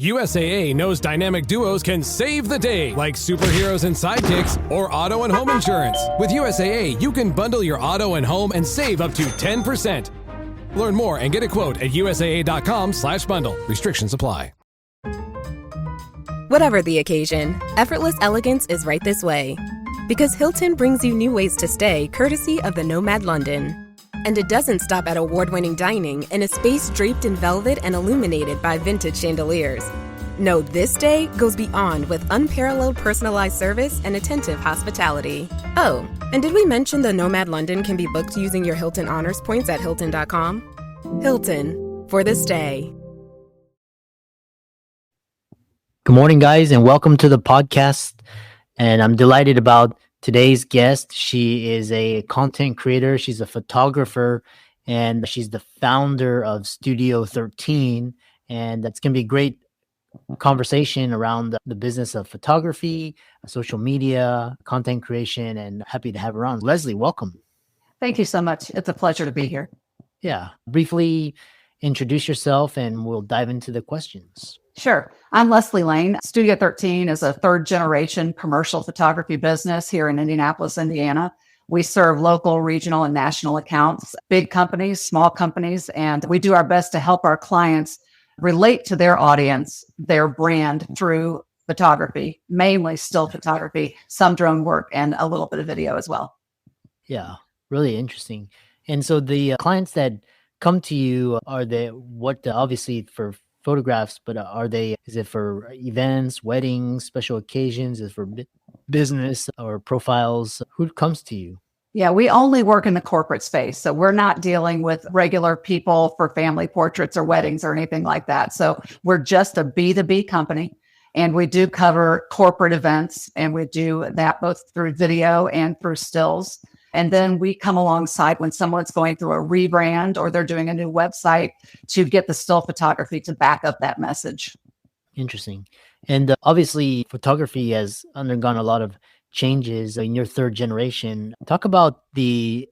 USAA knows dynamic duos can save the day, like superheroes and sidekicks or auto and home insurance. With USAA, you can bundle your auto and home and save up to 10%. Learn more and get a quote at usaa.com/bundle. Restrictions apply. Whatever the occasion, effortless elegance is right this way. Because Hilton brings you new ways to stay courtesy of the Nomad London. And it doesn't stop at award-winning dining in a space draped in velvet and illuminated by vintage chandeliers. No, this day goes beyond with unparalleled personalized service and attentive hospitality. Oh, and did we mention the Nomad London can be booked using your Hilton Honors points at Hilton.com? Hilton, for this day. Good morning, guys, and welcome to the podcast. And I'm delighted about today's guest. She is a content creator. She's a photographer, and she's the founder of Studio 13. And that's going to be a great conversation around the business of photography, social media, content creation, and happy to have her on. Leslie, welcome. Thank you so much. It's a pleasure to be here. Yeah. Briefly introduce yourself and we'll dive into the questions. Sure. I'm Lesle Lane. Studio 13 is a third generation commercial photography business here in Indianapolis, Indiana. We serve local, regional, and national accounts, big companies, small companies, and we do our best to help our clients relate to their audience, their brand through photography, mainly still photography, some drone work, and a little bit of video as well. Yeah, really interesting. And so the clients that come to you, are they obviously for photographs, but is it for events, weddings, special occasions? Is it for business or profiles? Who comes to you? Yeah, we only work in the corporate space. So we're not dealing with regular people for family portraits or weddings or anything like that. So we're just a B2B company, and we do cover corporate events, and we do that both through video and through stills. And then we come alongside when someone's going through a rebrand or they're doing a new website to get the still photography to back up that message. Interesting. And obviously, photography has undergone a lot of changes in your third generation. Talk about the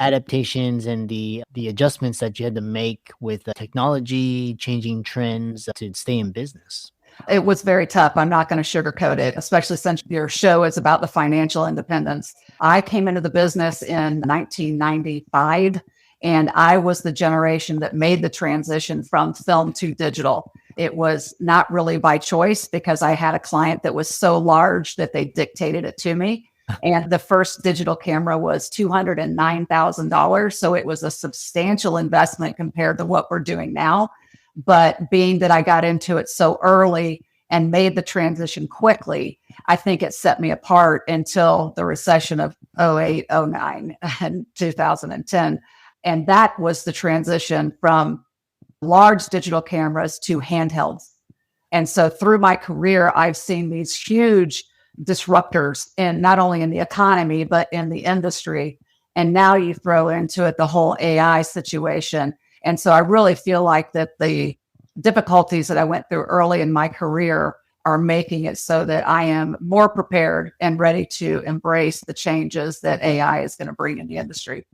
adaptations and the adjustments that you had to make with technology, changing trends to stay in business. It was very tough. I'm not going to sugarcoat it, especially since your show is about the financial independence. I came into the business in 1995, and I was the generation that made the transition from film to digital. It was not really by choice because I had a client that was so large that they dictated it to me. And the first digital camera was $209,000. So it was a substantial investment compared to what we're doing now. But being that I got into it so early and made the transition quickly, I think it set me apart until the recession of 08, 09, and 2010. And that was the transition from large digital cameras to handhelds. And so through my career, I've seen these huge disruptors, and not only in the economy, but in the industry. And now you throw into it the whole AI situation. And so I really feel like that the difficulties that I went through early in my career are making it so that I am more prepared and ready to embrace the changes that AI is going to bring in the industry.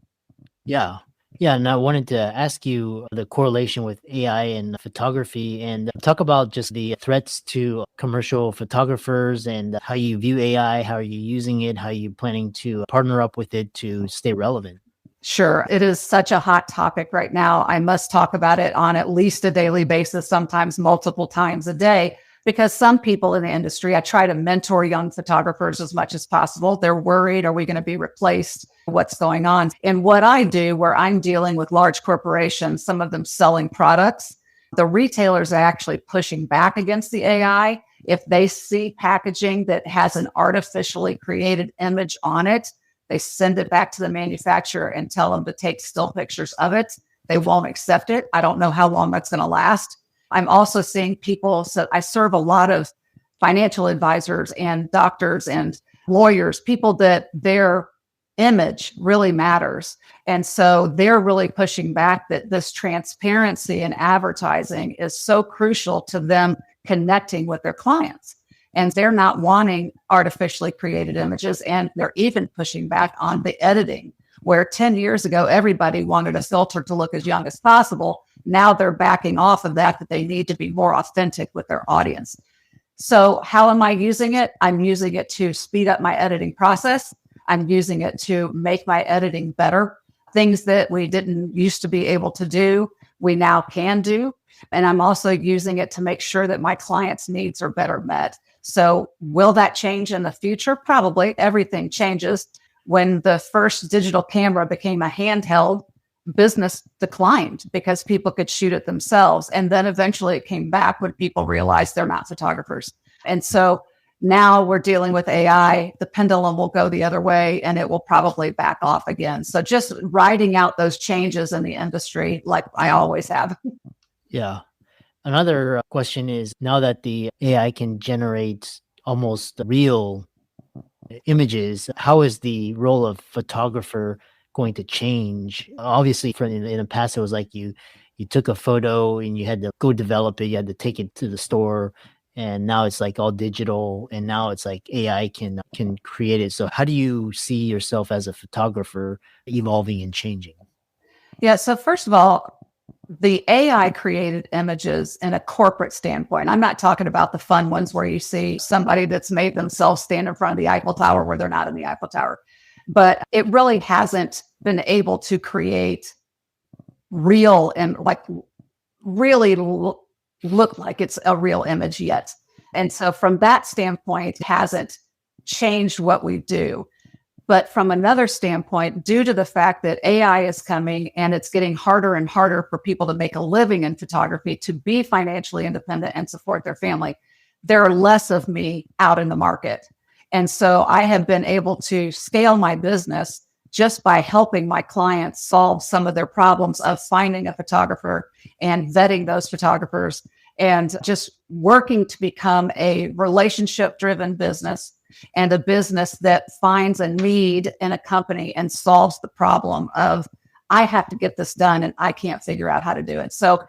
Yeah. Yeah. And I wanted to ask you the correlation with AI and photography, and talk about just the threats to commercial photographers and how you view AI, how are you using it, how are you planning to partner up with it to stay relevant? Sure. It is such a hot topic right now. I must talk about it on at least a daily basis, sometimes multiple times a day, because some people in the industry, I try to mentor young photographers as much as possible. They're worried, are we going to be replaced? What's going on? And what I do, where I'm dealing with large corporations, some of them selling products, the retailers are actually pushing back against the AI. If they see packaging that has an artificially created image on it, they send it back to the manufacturer and tell them to take still pictures of it. They won't accept it. I don't know how long that's going to last. I'm also seeing people, so I serve a lot of financial advisors and doctors and lawyers, people that their image really matters. And so they're really pushing back that this transparency in advertising is so crucial to them connecting with their clients. And they're not wanting artificially created images. And they're even pushing back on the editing, where 10 years ago, everybody wanted a filter to look as young as possible. Now they're backing off of that they need to be more authentic with their audience. So how am I using it? I'm using it to speed up my editing process. I'm using it to make my editing better. Things that we didn't used to be able to do, we now can do. And I'm also using it to make sure that my clients' needs are better met. So will that change in the future? Probably. Everything changes. When the first digital camera became a handheld, business declined because people could shoot it themselves. And then eventually it came back when people realized they're not photographers. And so now we're dealing with AI. The pendulum will go the other way and it will probably back off again. So just riding out those changes in the industry like I always have. Yeah. Another question is, now that the AI can generate almost real images, how is the role of photographer going to change? Obviously, in the past, it was like you took a photo and you had to go develop it. You had to take it to the store, and now it's like all digital. And now it's like AI can create it. So, how do you see yourself as a photographer evolving and changing? Yeah. So first of all, the AI created images in a corporate standpoint. I'm not talking about the fun ones where you see somebody that's made themselves stand in front of the Eiffel Tower where they're not in the Eiffel Tower. But it really hasn't been able to create real and like really look like it's a real image yet. And so from that standpoint, it hasn't changed what we do. But from another standpoint, due to the fact that AI is coming and it's getting harder and harder for people to make a living in photography, to be financially independent and support their family, there are less of me out in the market. And so I have been able to scale my business just by helping my clients solve some of their problems of finding a photographer and vetting those photographers and just working to become a relationship-driven business and a business that finds a need in a company and solves the problem of, I have to get this done and I can't figure out how to do it. So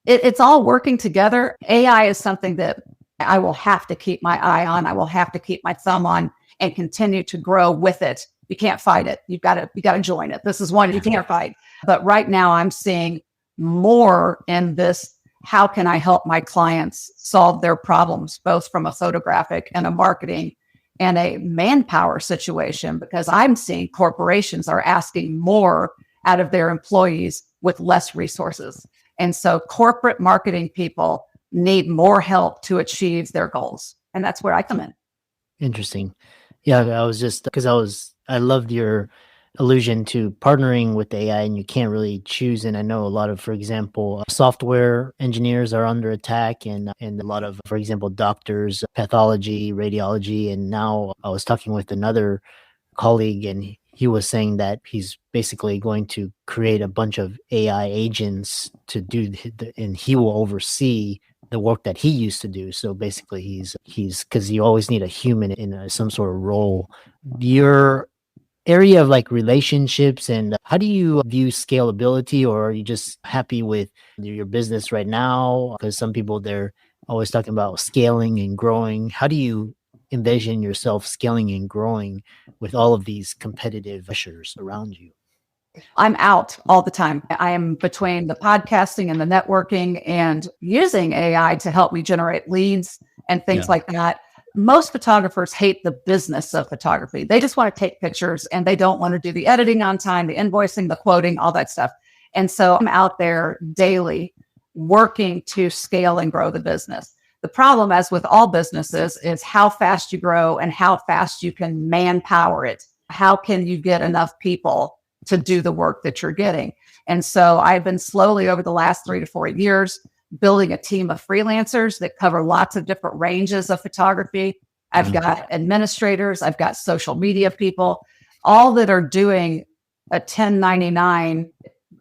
it's all working together. AI is something that I will have to keep my eye on. I will have to keep my thumb on and continue to grow with it. You can't fight it. You got to join it. This is one you can't fight. But right now I'm seeing more in this. How can I help my clients solve their problems, both from a photographic and a marketing and a manpower situation? Because I'm seeing corporations are asking more out of their employees with less resources. And so corporate marketing people need more help to achieve their goals. And that's where I come in. Interesting. Yeah, I was just because I loved your allusion to partnering with AI and you can't really choose. And I know a lot of, for example, software engineers are under attack and a lot of, for example, doctors, pathology, radiology. And now I was talking with another colleague and he was saying that he's basically going to create a bunch of AI agents to do, and he will oversee the work that he used to do. So basically he's because you always need a human in some sort of role. Your area of like relationships, and how do you view scalability, or are you just happy with your business right now? Because some people, they're always talking about scaling and growing. How do you envision yourself scaling and growing with all of these competitive pressures around you? I'm out all the time. I am between the podcasting and the networking and using AI to help me generate leads and things like that. Most photographers hate the business of photography. They just want to take pictures and they don't want to do the editing on time, the invoicing, the quoting, all that stuff. And so I'm out there daily working to scale and grow the business. The problem, as with all businesses, is how fast you grow and how fast you can manpower it. How can you get enough people to do the work that you're getting? And so I've been slowly over the last 3 to 4 years building a team of freelancers that cover lots of different ranges of photography. I've got administrators, I've got social media people, all that are doing a 1099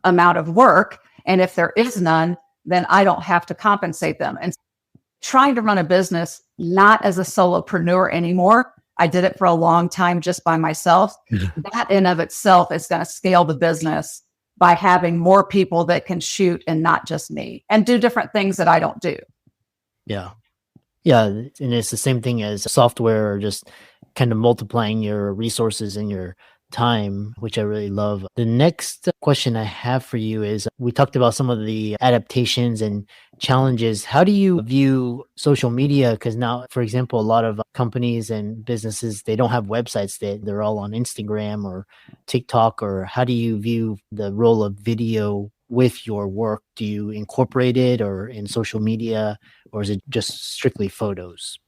amount of work. And if there is none, then I don't have to compensate them. And trying to run a business, not as a solopreneur anymore. I did it for a long time just by myself. That in of itself is going to scale the business by having more people that can shoot and not just me and do different things that I don't do. Yeah. Yeah. And it's the same thing as software, or just kind of multiplying your resources and your time, which I really love. The next question I have for you is, we talked about some of the adaptations and challenges. How do you view social media? Because now, for example, a lot of companies and businesses, they don't have websites. They're all on Instagram or TikTok. Or how do you view the role of video with your work? Do you incorporate it or in social media, or is it just strictly photos?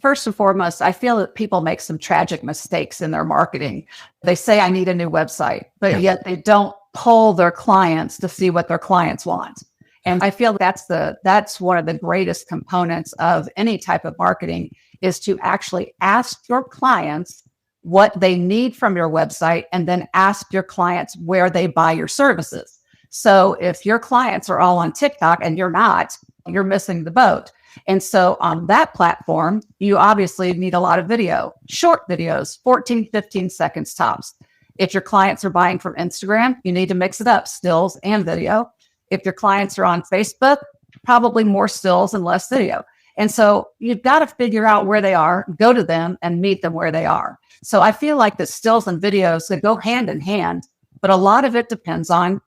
First and foremost, I feel that people make some tragic mistakes in their marketing. They say, I need a new website, but yet they don't poll their clients to see what their clients want. And I feel that's one of the greatest components of any type of marketing, is to actually ask your clients what they need from your website, and then ask your clients where they buy your services. So if your clients are all on TikTok and you're not, you're missing the boat. And so on that platform, you obviously need a lot of video, short videos, 14, 15 seconds tops. If your clients are buying from Instagram, you need to mix it up, stills and video. If your clients are on Facebook, probably more stills and less video. And so you've got to figure out where they are, go to them and meet them where they are. So I feel like the stills and videos that go hand in hand, but a lot of it depends on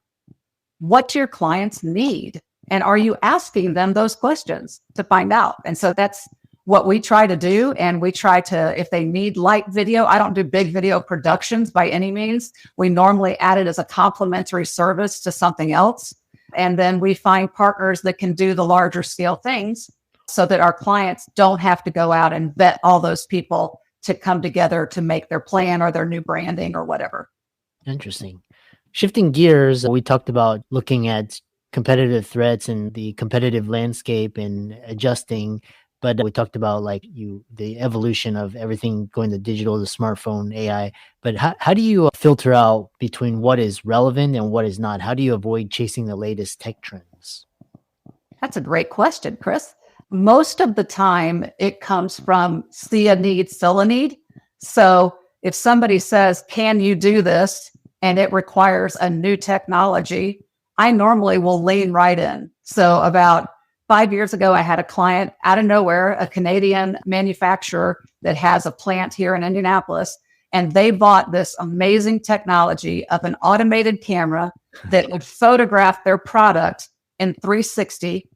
what your clients need. And are you asking them those questions to find out? And so that's what we try to do. And we try to, if they need light video, I don't do big video productions by any means. We normally add it as a complimentary service to something else. And then we find partners that can do the larger scale things, so that our clients don't have to go out and vet all those people to come together to make their plan or their new branding or whatever. Interesting. Shifting gears, we talked about looking at competitive threats and the competitive landscape and adjusting, but we talked about the evolution of everything going to digital, the smartphone, AI. But how do you filter out between what is relevant and what is not? How do you avoid chasing the latest tech trends? That's a great question, Chris. Most of the time it comes from see a need, still a need. So if somebody says, can you do this? And it requires a new technology, I normally will lean right in. So about 5 years ago, I had a client out of nowhere, a Canadian manufacturer that has a plant here in Indianapolis, and they bought this amazing technology of an automated camera that would photograph their product in 360,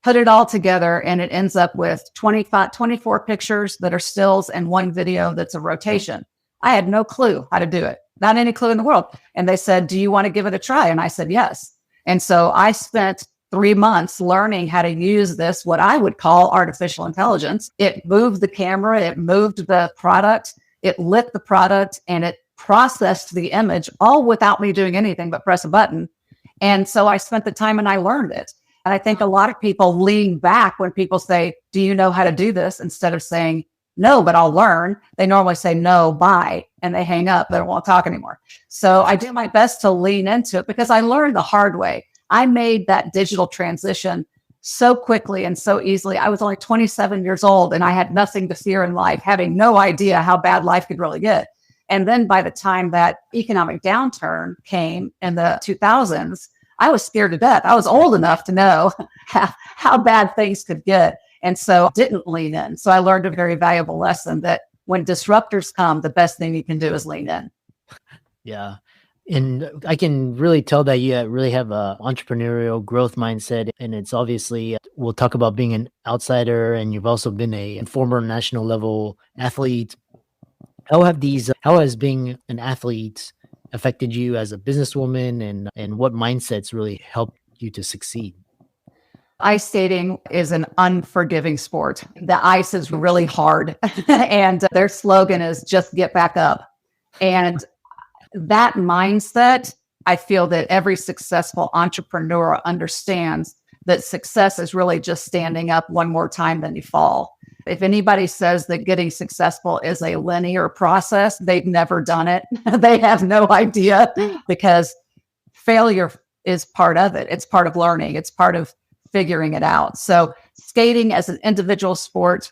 put it all together, and it ends up with 24 pictures that are stills and one video that's a rotation. I had no clue how to do it, not any clue in the world. And they said, do you want to give it a try? And I said, yes. And so I spent 3 months learning how to use this, what I would call artificial intelligence. It moved the camera, it moved the product, it lit the product, and it processed the image, all without me doing anything but press a button. And so I spent the time and I learned it. And I think a lot of people lean back when people say, do you know how to do this? Instead of saying, no, but I'll learn. They normally say, no, bye. And they hang up. They don't want to talk anymore. So I do my best to lean into it because I learned the hard way. I made that digital transition so quickly and so easily. I was only 27 years old and I had nothing to fear in life, having no idea how bad life could really get. And then by the time that economic downturn came in the 2000s, I was scared to death. I was old enough to know how bad things could get. And so didn't lean in. So I learned a very valuable lesson that when disruptors come, the best thing you can do is lean in. Yeah. And I can really tell that you really have a entrepreneurial growth mindset. And it's obviously, we'll talk about being an outsider, and you've also been a former national level athlete. How has being an athlete affected you as a businesswoman, and what mindsets really helped you to succeed? Ice skating is an unforgiving sport. The ice is really hard and their slogan is just get back up. And that mindset, I feel that every successful entrepreneur understands that success is really just standing up one more time than you fall. If anybody says that getting successful is a linear process, they've never done it. They have no idea, because failure is part of it. It's part of learning. It's part of figuring it out. So skating as an individual sport,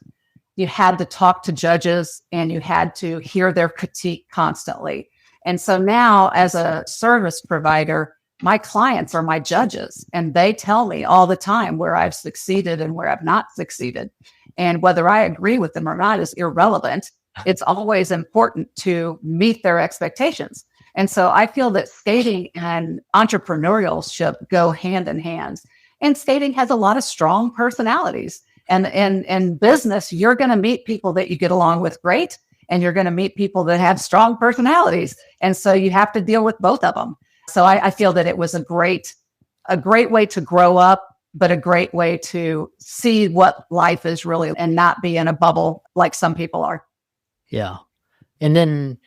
you had to talk to judges and you had to hear their critique constantly. And so now as a service provider, my clients are my judges, and they tell me all the time where I've succeeded and where I've not succeeded. And whether I agree with them or not is irrelevant. it's always important to meet their expectations. And so I feel that skating and entrepreneurship go hand in hand. And skating has a lot of strong personalities. And in business, you're going to meet people that you get along with great, and you're going to meet people that have strong personalities. And so you have to deal with both of them. So I feel that it was a great way to grow up, but a great way to see what life is really and not be in a bubble like some people are. Yeah. And then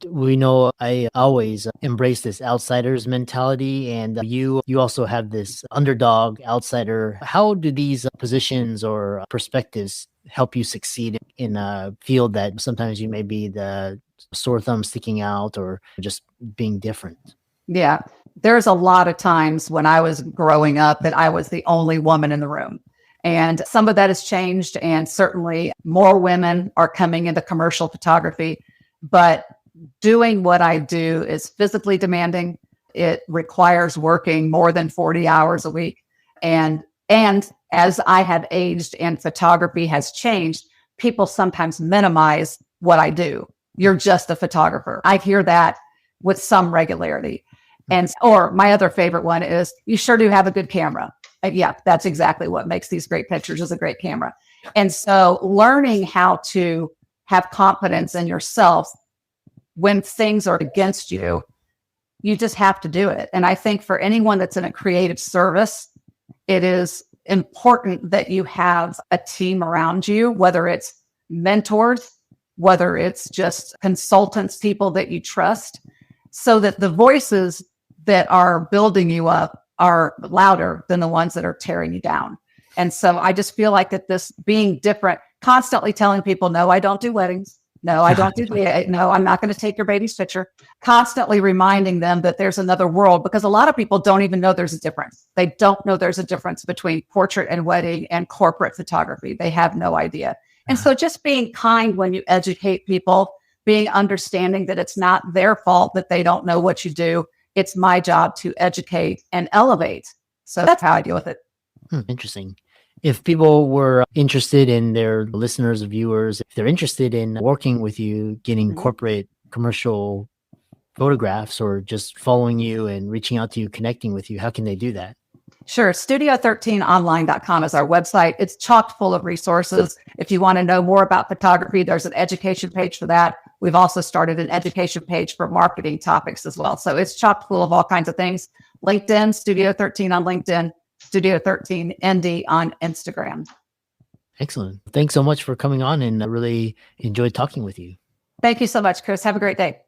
we know I always embrace this outsider's mentality, and you also have this underdog outsider. How do these positions or perspectives help you succeed in a field that sometimes you may be the sore thumb sticking out or just being different? Yeah, there's a lot of times when I was growing up that I was the only woman in the room. And some of that has changed, and certainly more women are coming into commercial photography. But doing what I do is physically demanding. It requires working more than 40 hours a week. And as I have aged and photography has changed, people sometimes minimize what I do. You're just a photographer. I hear that with some regularity. Or my other favorite one is, you sure do have a good camera. Yeah, that's exactly what makes these great pictures, is a great camera. And so learning how to have confidence in yourself when things are against you, you just have to do it. And I think for anyone that's in a creative service, it is important that you have a team around you, whether it's mentors, whether it's just consultants, people that you trust, so that the voices that are building you up are louder than the ones that are tearing you down. And so I just feel like that this being different, constantly telling people, no, I don't do weddings. No, I don't do that. No, I'm not going to take your baby's picture. Constantly reminding them that there's another world, because a lot of people don't even know there's a difference. They don't know there's a difference between portrait and wedding and corporate photography. They have no idea. And so just being kind when you educate people, being understanding that it's not their fault that they don't know what you do. It's my job to educate and elevate. So that's how I deal with it. Interesting. If people were interested in, their listeners, viewers, if they're interested in working with you, getting corporate commercial photographs, or just following you and reaching out to you, connecting with you, how can they do that? Sure. Studio13online.com is our website. It's chock full of resources. If you want to know more about photography, there's an education page for that. We've also started an education page for marketing topics as well. So it's chock full of all kinds of things. LinkedIn, Studio 13 on LinkedIn, Studio 13 ND on Instagram. Excellent. Thanks so much for coming on, and I really enjoyed talking with you. Thank you so much, Chris. Have a great day.